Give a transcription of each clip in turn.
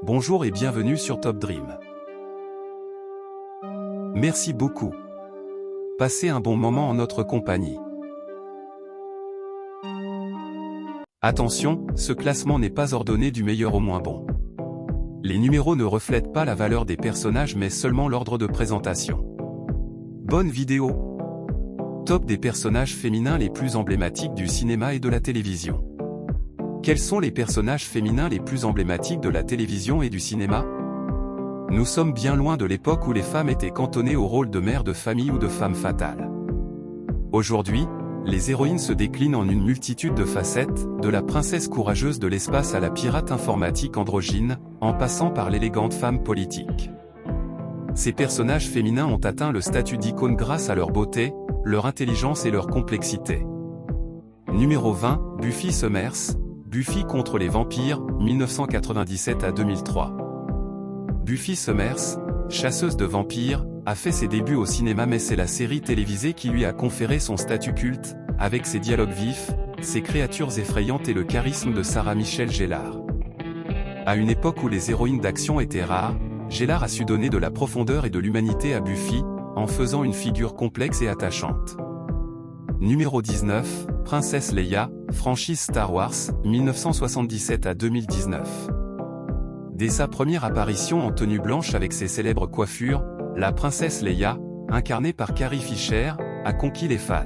Bonjour et bienvenue sur Top Dream. Merci beaucoup. Passez un bon moment en notre compagnie. Attention, ce classement n'est pas ordonné du meilleur au moins bon. Les numéros ne reflètent pas la valeur des personnages mais seulement l'ordre de présentation. Bonne vidéo. Top des personnages féminins les plus emblématiques du cinéma et de la télévision. Quels sont les personnages féminins les plus emblématiques de la télévision et du cinéma? Nous sommes bien loin de l'époque où les femmes étaient cantonnées au rôle de mère de famille ou de femme fatale. Aujourd'hui, les héroïnes se déclinent en une multitude de facettes, de la princesse courageuse de l'espace à la pirate informatique androgyne, en passant par l'élégante femme politique. Ces personnages féminins ont atteint le statut d'icône grâce à leur beauté, leur intelligence et leur complexité. Numéro 20, Buffy Summers, Buffy contre les vampires, 1997 à 2003. Buffy Summers, chasseuse de vampires, a fait ses débuts au cinéma mais c'est la série télévisée qui lui a conféré son statut culte, avec ses dialogues vifs, ses créatures effrayantes et le charisme de Sarah Michelle Gellar. À une époque où les héroïnes d'action étaient rares, Gellar a su donner de la profondeur et de l'humanité à Buffy, en faisant une figure complexe et attachante. Numéro 19, Princesse Leia, franchise Star Wars, 1977 à 2019. Dès sa première apparition en tenue blanche avec ses célèbres coiffures, la princesse Leia, incarnée par Carrie Fisher, a conquis les fans.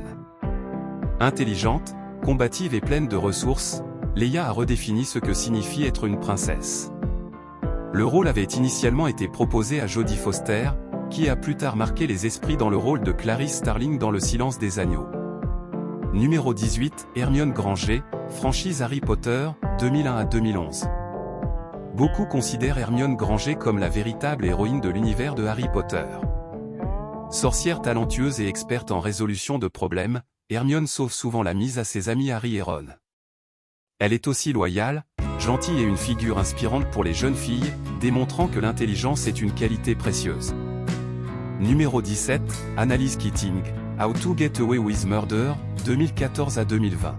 Intelligente, combative et pleine de ressources, Leia a redéfini ce que signifie être une princesse. Le rôle avait initialement été proposé à Jodie Foster, qui a plus tard marqué les esprits dans le rôle de Clarice Starling dans Le Silence des Agneaux. Numéro 18, Hermione Granger, franchise Harry Potter, 2001 à 2011. Beaucoup considèrent Hermione Granger comme la véritable héroïne de l'univers de Harry Potter. Sorcière talentueuse et experte en résolution de problèmes, Hermione sauve souvent la mise à ses amis Harry et Ron. Elle est aussi loyale, gentille et une figure inspirante pour les jeunes filles, démontrant que l'intelligence est une qualité précieuse. Numéro 17, Annalise Keating, How to Get Away with Murder, 2014 à 2020.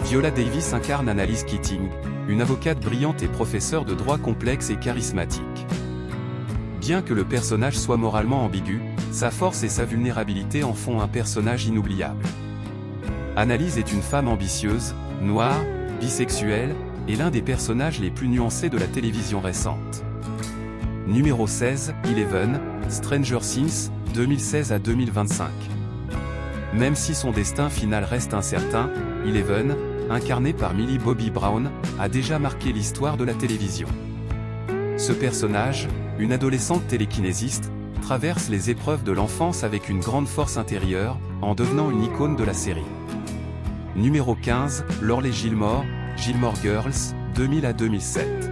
Viola Davis incarne Annalise Keating, une avocate brillante et professeure de droit complexe et charismatique. Bien que le personnage soit moralement ambigu, sa force et sa vulnérabilité en font un personnage inoubliable. Annalise est une femme ambitieuse, noire, bisexuelle, et l'un des personnages les plus nuancés de la télévision récente. Numéro 16, Eleven, Stranger Things, 2016 à 2025. Même si son destin final reste incertain, Eleven, incarnée par Millie Bobby Brown, a déjà marqué l'histoire de la télévision. Ce personnage, une adolescente télékinésiste, traverse les épreuves de l'enfance avec une grande force intérieure, en devenant une icône de la série. Numéro 15, Lorelai Gilmore, Gilmore Girls, 2000 à 2007.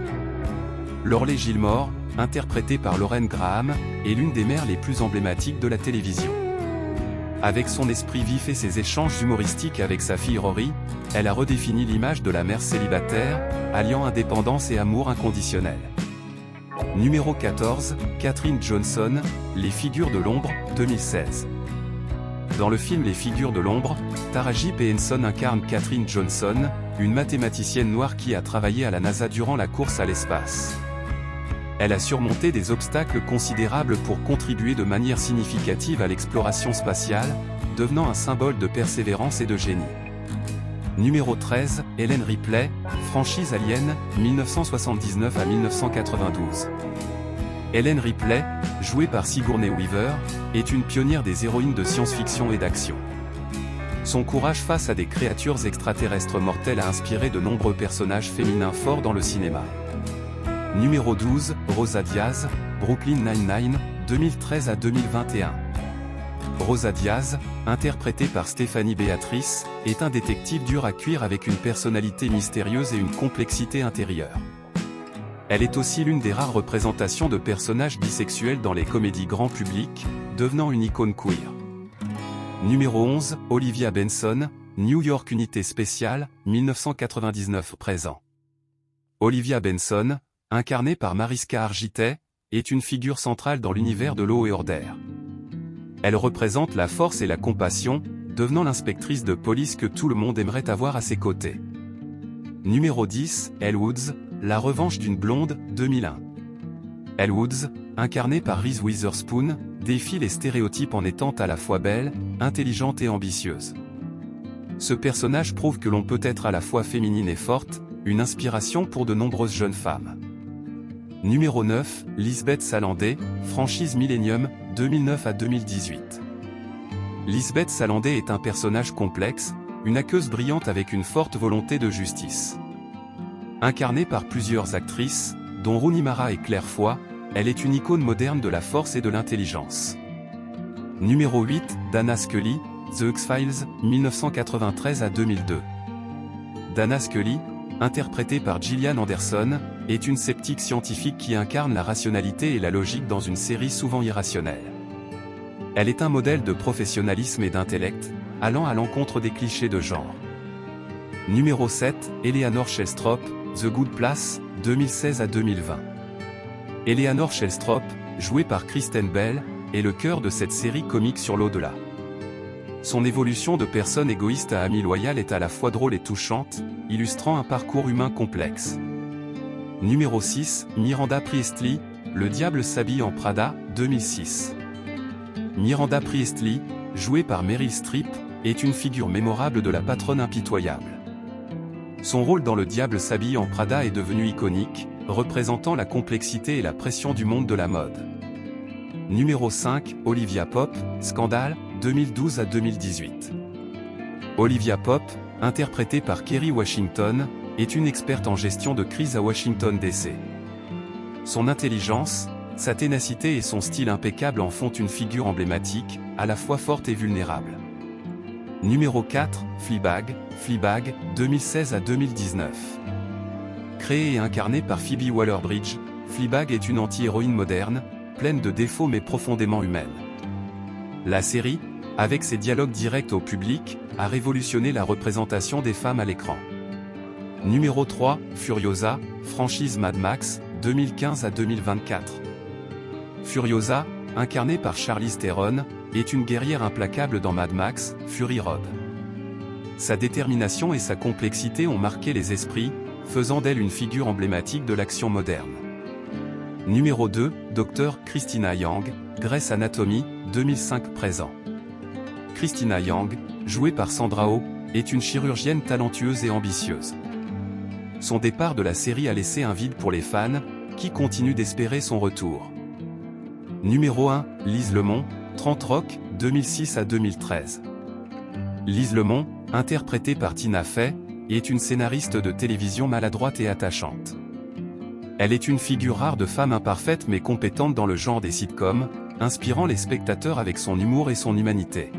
Lorelai Gilmore, interprétée par Lauren Graham, est l'une des mères les plus emblématiques de la télévision. Avec son esprit vif et ses échanges humoristiques avec sa fille Rory, elle a redéfini l'image de la mère célibataire, alliant indépendance et amour inconditionnel. Numéro 14, Katherine Johnson, Les figures de l'ombre, 2016. Dans le film Les figures de l'ombre, Taraji P. Henson incarne Katherine Johnson, une mathématicienne noire qui a travaillé à la NASA durant la course à l'espace. Elle a surmonté des obstacles considérables pour contribuer de manière significative à l'exploration spatiale, devenant un symbole de persévérance et de génie. Numéro 13, Ellen Ripley, franchise Alien, 1979 à 1992. Ellen Ripley, jouée par Sigourney Weaver, est une pionnière des héroïnes de science-fiction et d'action. Son courage face à des créatures extraterrestres mortelles a inspiré de nombreux personnages féminins forts dans le cinéma. Numéro 12, Rosa Diaz, Brooklyn Nine-Nine, 2013 à 2021. Rosa Diaz, interprétée par Stéphanie Béatrice, est un détective dur à cuire avec une personnalité mystérieuse et une complexité intérieure. Elle est aussi l'une des rares représentations de personnages bisexuels dans les comédies grand public, devenant une icône queer. Numéro 11, Olivia Benson, New York Unité Spéciale, 1999 présent. Olivia Benson, incarnée par Mariska Hargitay, est une figure centrale dans l'univers de Law & Order. Elle représente la force et la compassion, devenant l'inspectrice de police que tout le monde aimerait avoir à ses côtés. Numéro 10, Elle Woods, La revanche d'une blonde, 2001. Elle Woods, incarnée par Reese Witherspoon, défie les stéréotypes en étant à la fois belle, intelligente et ambitieuse. Ce personnage prouve que l'on peut être à la fois féminine et forte, une inspiration pour de nombreuses jeunes femmes. Numéro 9, Lisbeth Salander, franchise Millennium, 2009 à 2018. Lisbeth Salander est un personnage complexe, une hackeuse brillante avec une forte volonté de justice. Incarnée par plusieurs actrices, dont Rooney Mara et Claire Foy, elle est une icône moderne de la force et de l'intelligence. Numéro 8, Dana Scully, The X-Files, 1993 à 2002. Dana Scully, interprétée par Gillian Anderson, est une sceptique scientifique qui incarne la rationalité et la logique dans une série souvent irrationnelle. Elle est un modèle de professionnalisme et d'intellect, allant à l'encontre des clichés de genre. Numéro 7, Eleanor Shellstrop, The Good Place, 2016 à 2020. Eleanor Shellstrop, jouée par Kristen Bell, est le cœur de cette série comique sur l'au-delà. Son évolution de personne égoïste à amie loyale est à la fois drôle et touchante, illustrant un parcours humain complexe. Numéro 6, Miranda Priestley, Le diable s'habille en Prada, 2006. Miranda Priestley, jouée par Meryl Streep, est une figure mémorable de la patronne impitoyable. Son rôle dans Le diable s'habille en Prada est devenu iconique, représentant la complexité et la pression du monde de la mode. Numéro 5, Olivia Pope, Scandale, 2012 à 2018. Olivia Pope, interprétée par Kerry Washington, est une experte en gestion de crise à Washington DC. Son intelligence, sa ténacité et son style impeccable en font une figure emblématique, à la fois forte et vulnérable. Numéro 4, Fleabag, 2016 à 2019. Créée et incarnée par Phoebe Waller-Bridge, Fleabag est une anti-héroïne moderne, pleine de défauts mais profondément humaine. La série, avec ses dialogues directs au public, a révolutionné la représentation des femmes à l'écran. Numéro 3, Furiosa, franchise Mad Max, 2015 à 2024. Furiosa, incarnée par Charlize Theron, est une guerrière implacable dans Mad Max, Fury Road. Sa détermination et sa complexité ont marqué les esprits, faisant d'elle une figure emblématique de l'action moderne. Numéro 2, Dr. Christina Yang, Grey's Anatomy, 2005 présent. Christina Yang, jouée par Sandra Oh, est une chirurgienne talentueuse et ambitieuse. Son départ de la série a laissé un vide pour les fans, qui continuent d'espérer son retour. Numéro 1, Lise Lemon, 30 Rock, 2006 à 2013. Lise Lemon, interprétée par Tina Fey, est une scénariste de télévision maladroite et attachante. Elle est une figure rare de femme imparfaite mais compétente dans le genre des sitcoms, inspirant les spectateurs avec son humour et son humanité.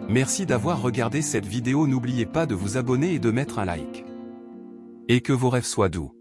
Merci d'avoir regardé cette vidéo, n'oubliez pas de vous abonner et de mettre un like. Et que vos rêves soient doux.